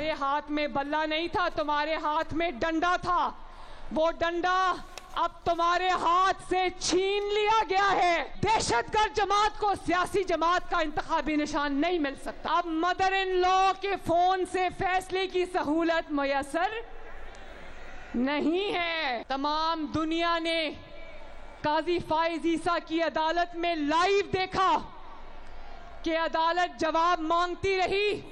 तुम्हारे हाथ में बल्ला नहीं था, तुम्हारे हाथ में डंडा था। वो डंडा अब तुम्हारे हाथ से छीन लिया गया है। दहशतगर्द जमात को सियासी जमात का इंतखाबी निशान नहीं मिल सकता। अब मदर इन लॉ के फोन से फैसले की सहूलत मुयस्सर नहीं है। तमाम दुनिया ने काजी फाइज ईसा की अदालत में लाइव देखा कि अदालत जवाब मांगती रही।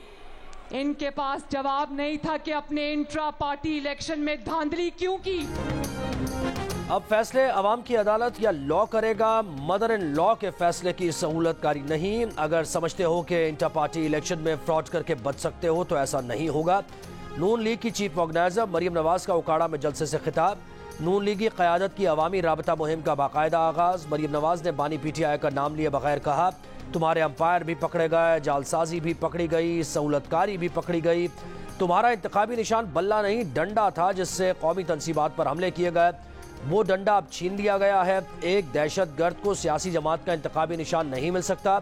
इनके पास जवाब नहीं था कि अपने इंट्रा पार्टी इलेक्शन में धांधली क्यों की। अब फैसले अवाम की अदालत या लॉ करेगा, मदर इन लॉ के फैसले की सहूलतकारी नहीं। अगर समझते हो कि इंटर पार्टी इलेक्शन में फ्रॉड करके बच सकते हो तो ऐसा नहीं होगा। नून लीग की चीफ ऑर्गेनाइजर मरियम नवाज का उकाड़ा में जलसे से खिताब। नून लीग की क़यादत की अवामी राबता मुहिम का बाकायदा आगाज। मरियम नवाज ने बानी PTI का नाम लिए बगैर कहा, तुम्हारे अंपायर भी पकड़े गए, जालसाजी भी पकड़ी गई, सहूलतकारी भी पकड़ी गई। तुम्हारा इंतखाबी निशान बल्ला नहीं डंडा था जिससे कौमी तनसीबात पर हमले किए गए। वो डंडा अब छीन लिया गया है। एक दहशतगर्द को सियासी जमात का इंतखाबी निशान नहीं मिल सकता।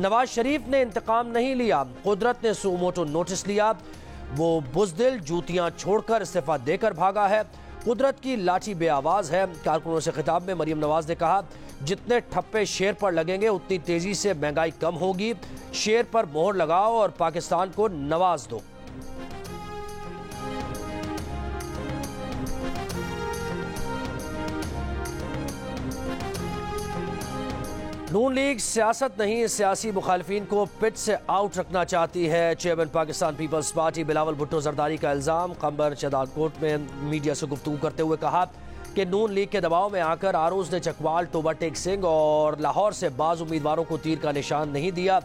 नवाज शरीफ ने इंतकाम नहीं लिया, कुदरत ने सुमोटो नोटिस लिया। वो बुजदिल जूतियां छोड़कर इस्तीफा देकर भागा है। कुदरत की लाठी बेआवाज है। कारकुनों से खिताब में मरियम नवाज ने कहा, जितने ठप्पे शेर पर लगेंगे उतनी तेजी से महंगाई कम होगी। शेर पर मोहर लगाओ और पाकिस्तान को नवाज दो। नून लीग सियासत नहीं, सियासी मुखालिफिन को पिच से आउट रखना चाहती है। Chairman Pakistan Peoples Party Bilawal Bhutto Zardari का इल्जाम। खंबर शहजादकोट में मीडिया से गुफ्तगू करते हुए कहा कि नून लीग के दबाव में आकर आरोज ने चकवाल, टोबा टेक सिंह और लाहौर से बाज उम्मीदवारों को तीर का निशान नहीं दिया।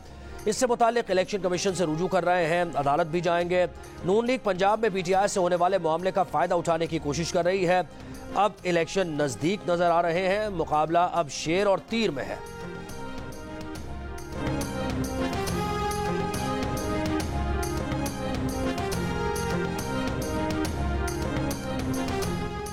इससे मुतालिक इलेक्शन कमीशन से रुजू कर रहे हैं, अदालत भी जाएंगे। नून लीग पंजाब में PTI से होने वाले मामले का फायदा उठाने की कोशिश कर रही है। अब इलेक्शन नजदीक नजर आ रहे हैं, मुकाबला अब शेर और तीर में है।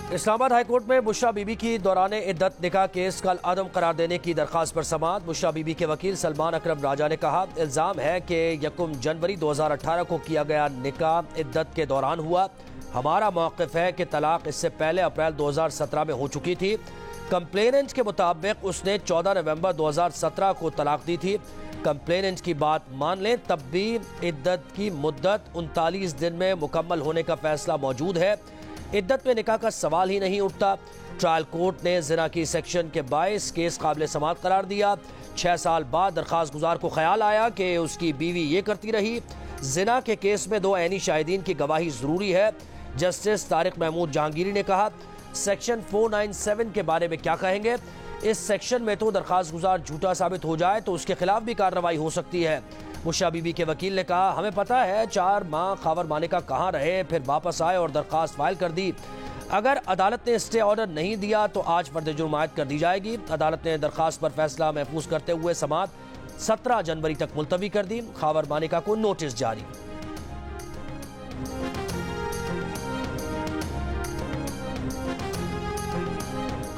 इस्लामाबाद हाईकोर्ट में बुशरा बीबी की दौरान इद्दत निकाह केस कल अदम करार देने की दरखास्त पर समाअत। बुशरा बीबी के वकील सलमान अकरम राजा ने कहा, इल्जाम है कि 1 जनवरी 2018 को किया गया निकाह इद्दत के दौरान हुआ। हमारा मौक़िफ़ है कि तलाक इससे पहले अप्रैल 2017 में हो चुकी थी। कंप्लेनेंट के मुताबिक उसने 14 नवंबर 2017 को तलाक दी थी। कंप्लेनेंट की बात मान लें तब भी इद्दत की मुद्दत 39 दिन में मुकम्मल होने का फैसला मौजूद है। इद्दत में निकाह का सवाल ही नहीं उठता। ट्रायल कोर्ट ने जिना की सेक्शन के बायस केस काबिल समाअत करार दिया। 6 साल बाद दरखास्त गुजार को ख्याल आया कि उसकी बीवी ये करती रही। जिना के केस में 2 ऐनी शाहिदीन की गवाही जरूरी है। जस्टिस तारिक महमूद जहांगीरी ने कहा, सेक्शन 497 के बारे में क्या कहेंगे? इस सेक्शन में तो दरखास्त गुजार झूठा साबित हो जाए तो उसके खिलाफ भी कार्रवाई हो सकती है। बुशरा बीबी के वकील ने कहा, हमें पता है 4 माह खावर मानिका कहाँ रहे, फिर वापस आए और दरखास्त फाइल कर दी। अगर अदालत ने स्टे ऑर्डर नहीं दिया तो आज फर्द जुर्म आयद कर दी जाएगी। अदालत ने दरखास्त पर फैसला महफूज करते हुए समाअत 17 जनवरी तक मुलतवी कर दी। खावर मानिका को नोटिस जारी।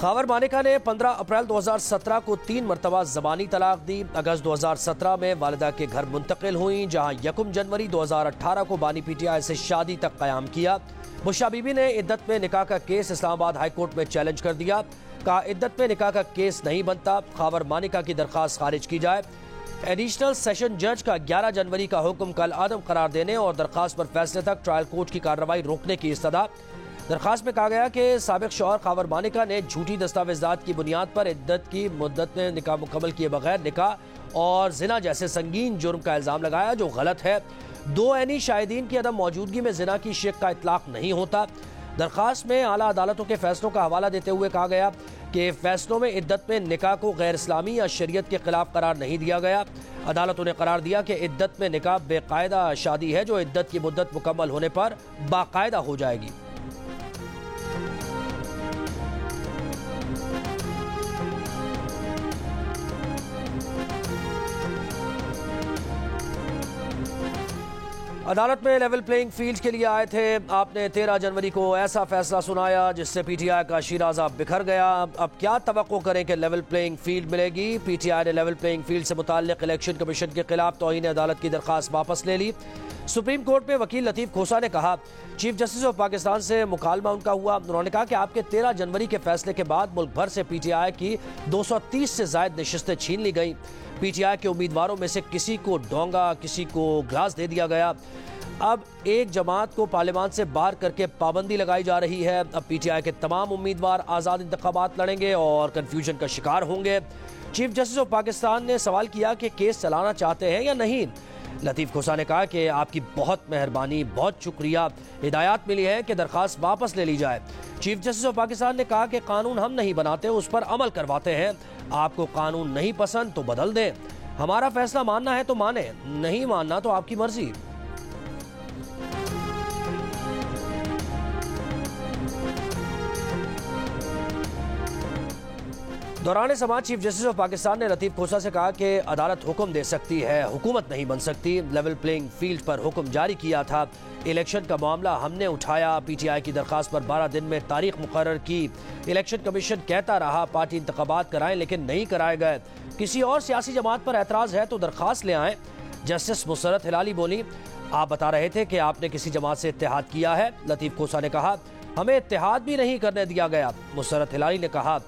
खावर मानिका ने 15 अप्रैल 2017 को 3 मरतबा ज़बानी तलाक दी। अगस्त 2017 में वालिदा के घर मुंतकिल हुई, जहां 1 जनवरी 2018 को बानी PTI से शादी तक क़याम किया। बुशरा बीबी ने इद्दत में निकाह का केस इस्लामाबाद हाई कोर्ट में चैलेंज कर दिया। कहा, इद्दत में निकाह का केस नहीं बनता, खावर मानिका की दरखास्त खारिज की जाए। एडिशनल सेशन जज का 11 जनवरी का हुक्म कल आदम करार देने और दरखास्त पर फैसले तक ट्रायल कोर्ट की कार्रवाई रोकने की इस्तदा। दरखास्त में कहा गया कि साबिक शौहर खावर मानिका ने झूठी दस्तावेजात की बुनियाद पर इद्दत की मुद्दत में निकाह मुकम्मल किए बगैर निकाह और जिना जैसे संगीन जुर्म का इल्जाम लगाया, जो गलत है। 2 ऐनी शाहिदीन की अदम मौजूदगी में जिना की शिक का इतलाक नहीं होता। दरखास्त में आला अदालतों के फैसलों का हवाला देते हुए कहा गया कि फैसलों में इद्दत में निकाह को गैर इस्लामी या शरीयत के खिलाफ करार नहीं दिया गया। अदालतों ने करार दिया कि इद्दत में निकाह बेकायदा शादी है, जो इद्दत की मुद्दत मुकम्मल होने पर बाकायदा हो जाएगी। अदालत में लेवल प्लेइंग फील्ड के लिए आए थे। आपने 13 जनवरी को ऐसा फैसला सुनाया जिससे पीटीआई का शिराजा बिखर गया। अब क्या तवक्को करें कि लेवल प्लेइंग फील्ड मिलेगी? पीटीआई ने लेवल प्लेइंग फील्ड से मुताल्लिक इलेक्शन कमीशन के खिलाफ तौहीन अदालत की दरखास्त वापस ले ली। सुप्रीम कोर्ट में वकील लतीफ खोसा ने कहा, चीफ जस्टिस ऑफ पाकिस्तान से मुकालमा उनका हुआ। उन्होंने कहा कि आपके 13 जनवरी के फैसले के बाद मुल्क भर से पीटीआई की 230 से ज्यादा नशिस्तें छीन ली गई। पीटीआई के उम्मीदवारों में से किसी को डोंगा, किसी को ग्लास दे दिया गया। अब एक जमात को पार्लियामान से बाहर करके पाबंदी लगाई जा रही है। अब पीटीआई के तमाम उम्मीदवार आज़ाद इंतखाबात लड़ेंगे और कन्फ्यूजन का शिकार होंगे। चीफ जस्टिस ऑफ पाकिस्तान ने सवाल किया कि केस चलाना चाहते हैं या नहीं। लतीफ खोसा ने कहा कि आपकी बहुत मेहरबानी, बहुत शुक्रिया, हिदायत मिली है कि दरखास्त वापस ले ली जाए। चीफ जस्टिस ऑफ पाकिस्तान ने कहा कि कानून हम नहीं बनाते, उस पर अमल करवाते हैं। आपको कानून नहीं पसंद तो बदल दें, हमारा फैसला मानना है तो माने, नहीं मानना तो आपकी मर्जी। दौरान समाज चीफ जस्टिस ऑफ पाकिस्तान ने लतीफ खोसा से कहा कि अदालत हुक्म दे सकती है, हुकूमत नहीं बन सकती। लेवल प्लेइंग फील्ड पर हुक्म जारी किया था। इलेक्शन का मामला हमने उठाया। पीटीआई की दरखास्त पर 12 दिन में तारीख मुकर्रर की। इलेक्शन कमीशन कहता रहा पार्टी इंतखाबात कराएं, लेकिन नहीं कराए गए। किसी और सियासी जमात पर एतराज है तो दरखास्त ले आएं। जस्टिस मुसरत हिलाली बोली, आप बता रहे थे कि आपने किसी जमात से इत्तेहाद किया है। लतीफ खोसा ने कहा, हमें इत्तेहाद भी नहीं करने दिया गया। मुसरत हिलाली ने कहा,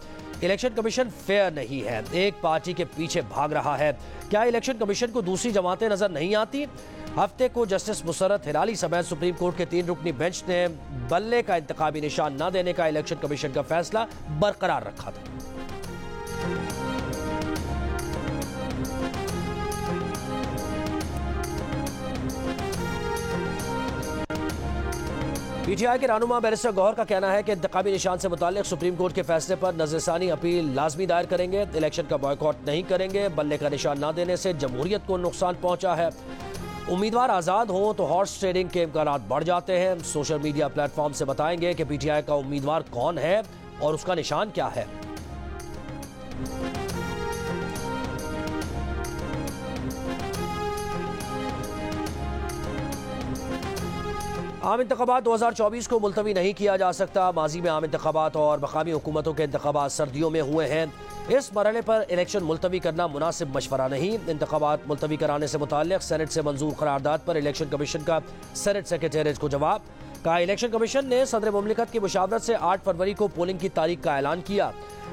इलेक्शन कमीशन फेयर नहीं है, एक पार्टी के पीछे भाग रहा है। क्या इलेक्शन कमीशन को दूसरी जमातें नजर नहीं आती? हफ्ते को जस्टिस मुसरत हिलाली समेत सुप्रीम कोर्ट के 3 रुकनी बेंच ने बल्ले का इंतखाबी निशान न देने का इलेक्शन कमीशन का फैसला बरकरार रखा था। पीटीआई के रहनुमा बैरिस्टर गौहर का कहना है कि इंतखाबी निशान से मुताल्लिक सुप्रीम कोर्ट के फैसले पर नजरसानी अपील लाजमी दायर करेंगे। इलेक्शन का बॉयकॉट नहीं करेंगे। बल्ले का निशान न देने से जमहूरियत को नुकसान पहुंचा है। उम्मीदवार आज़ाद हों तो हॉर्स ट्रेडिंग के इम्कानात बढ़ जाते हैं। सोशल मीडिया प्लेटफॉर्म से बताएंगे कि पीटीआई का उम्मीदवार कौन है और उसका निशान क्या है। आम इंतखाबात 2024 को मुलतवी नहीं किया जा सकता। माजी में आम इंतखाबात और मकामी हुकूमतों के इंतखाबात सर्दियों में हुए हैं। इस मरहले पर इलेक्शन मुलतवी करना मुनासिब मशवरा नहीं। इंतखाबात मुलतवी कराने से मुताल्लिक सेनेट से मंजूर करारदाद पर इलेक्शन कमीशन का सेनेट सेक्रेटेरिएट को जवाब। कहा, इलेक्शन कमीशन ने सदर मुमलिकत की मुशावरत से 8 फरवरी को पोलिंग की तारीख का ऐलान किया।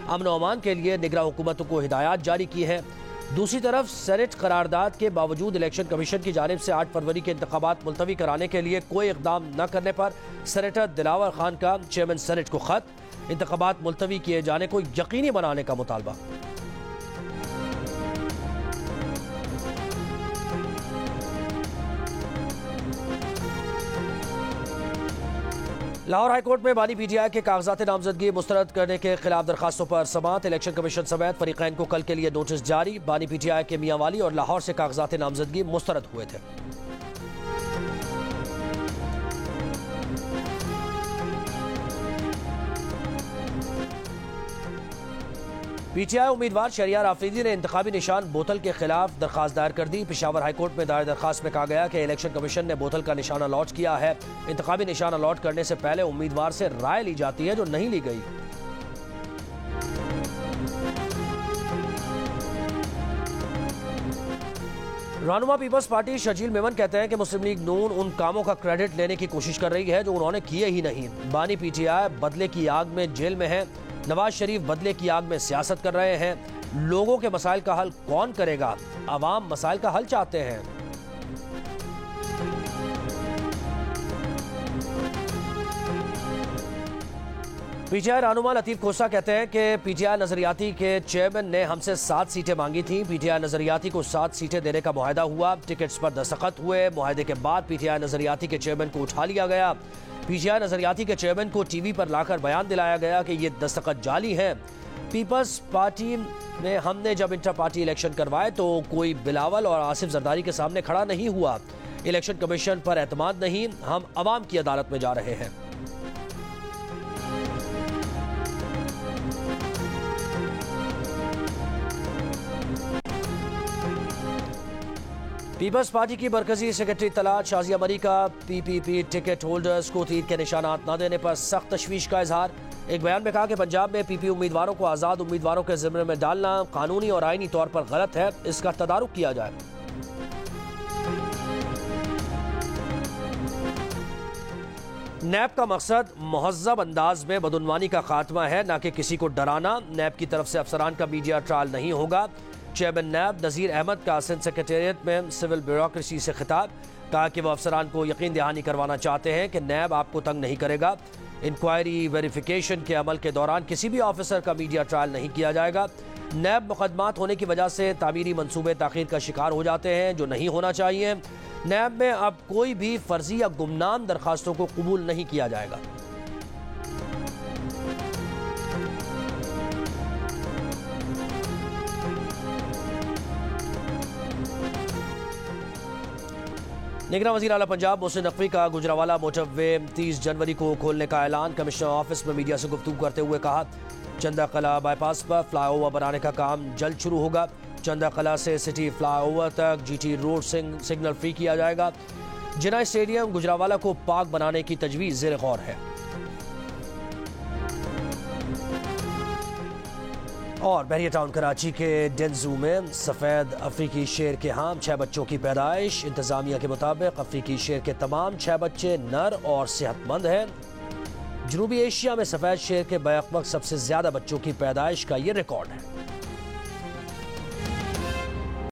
अमन व अमान के लिए निगरां हुकूमतों को हिदायत जारी की है। दूसरी तरफ सेनेट करारदाद के बावजूद इलेक्शन कमीशन की जानिब से 8 फरवरी के इंतखाबात मुलतवी कराने के लिए कोई इकदाम न करने पर सेनेटर दिलावर खान का चेयरमैन सेनेट को खत। इंतखाबात मुलतवी किए जाने को यकीनी बनाने का मुतालबा। लाहौर हाईकोर्ट में बानी पीटीआई के कागजात नामजदगी मुस्तरद करने के खिलाफ दरखास्तों पर समाअत। इलेक्शन कमीशन समेत फरीकैन को कल के लिए नोटिस जारी। बानी पीटीआई के मियांवाली और लाहौर से कागजात नामजदगी मुस्तरद हुए थे। पीटीआई उम्मीदवार शहरियार आफरीदी ने इंतखाबी निशान बोतल के खिलाफ दरखास्त दायर कर दी। पेशावर हाईकोर्ट में दायर दरखास्त में कहा गया कि इलेक्शन कमीशन ने बोतल का निशान अलॉट किया है। इंतखाबी निशान अलॉट करने से पहले उम्मीदवार से राय ली जाती है, जो नहीं ली गई। रहनुमा पीपल्स पार्टी शजील मेमन कहते हैं कि मुस्लिम लीग नून उन कामों का क्रेडिट लेने की कोशिश कर रही है जो उन्होंने किए ही नहीं। बानी पीटीआई बदले की आग में जेल में है। नवाज शरीफ बदले की आग में सियासत कर रहे हैं। लोगों के मसाइल का हल कौन करेगा? अवाम मसाइल का हल चाहते हैं। पीटीआई रहनुमा लतीफ खोसा कहते हैं कि पीटीआई नजरियाती के चेयरमैन ने हमसे 7 सीटें मांगी थी। पीटीआई नजरियाती को 7 सीटें देने का मुआहदा हुआ। टिकट्स पर दस्तखत हुए। मुआहदे के बाद पीटीआई नजरियाती के चेयरमैन को उठा लिया गया। पीटीआई नजरियाती के चेयरमैन को टीवी पर लाकर बयान दिलाया गया कि ये दस्तखत जाली हैं। पीपल्स पार्टी में हमने जब इंटर पार्टी इलेक्शन करवाए तो कोई बिलावल और आसिफ जरदारी के सामने खड़ा नहीं हुआ। इलेक्शन कमीशन पर एतमाद नहीं, हम अवाम की अदालत में जा रहे हैं। पीपल्स पार्टी की मरकजी सेक्रेटरी तलात शाजिया मरी का पीपीपी टिकट होल्डर्स को तीर के निशानात न देने पर सख्त तशवीश का इजहार। एक बयान में कहा कि पंजाब में पीपी उम्मीदवारों को आज़ाद उम्मीदवारों के जिम्मे में डालना कानूनी और आईनी तौर पर गलत है, इसका तदारुक किया जाए। नैब का मकसद महज़्ज़ब अंदाज में बदउनवानी का खात्मा है, न कि किसी को डराना। नैब की तरफ से अफसरान का मीडिया ट्रायल नहीं होगा। चेयरमैन नैब नज़ीर अहमद का सिंध सेक्रेटेरिएट में सिविल ब्यूरोक्रेसी से खिताब, कहा कि वह अफसरान को यकीन दहानी करवाना चाहते हैं कि नैब आपको तंग नहीं करेगा। इंक्वायरी वेरिफिकेशन के अमल के दौरान किसी भी ऑफिसर का मीडिया ट्रायल नहीं किया जाएगा। नैब मुकदमात होने की वजह से तामीरी मंसूबे ताख़ीर का शिकार हो जाते हैं, जो नहीं होना चाहिए। नैब में अब कोई भी फर्जी या गुमनाम दरखास्तों को कबूल नहीं किया जाएगा। निगरान वज़ीर आला पंजाब मोहसिन नकवी का गुजरावाला मोटरवे 30 जनवरी को खोलने का ऐलान। कमिश्नर ऑफिस में मीडिया से गुफ्तगू करते हुए कहा, चंदा कला बाईपास पर फ्लाईओवर बनाने का काम जल्द शुरू होगा। चंदा कला से सिटी फ्लाईओवर तक जीटी रोड सिग्नल फ्री किया जाएगा। जिना स्टेडियम गुजरावाला को पार्क बनाने की तजवीज़ ज़ेर गौर है। और बहरिया टाउन कराची के डेंजू में सफ़ेद अफ्रीकी शेर के हम 6 बच्चों की पैदाइश। इंतजामिया के मुताबिक अफ्रीकी शेर के तमाम 6 बच्चे नर और सेहतमंद हैं। जनूबी एशिया में सफ़ेद शेर के बैक वक्त सबसे ज़्यादा बच्चों की पैदाइश का ये रिकॉर्ड है।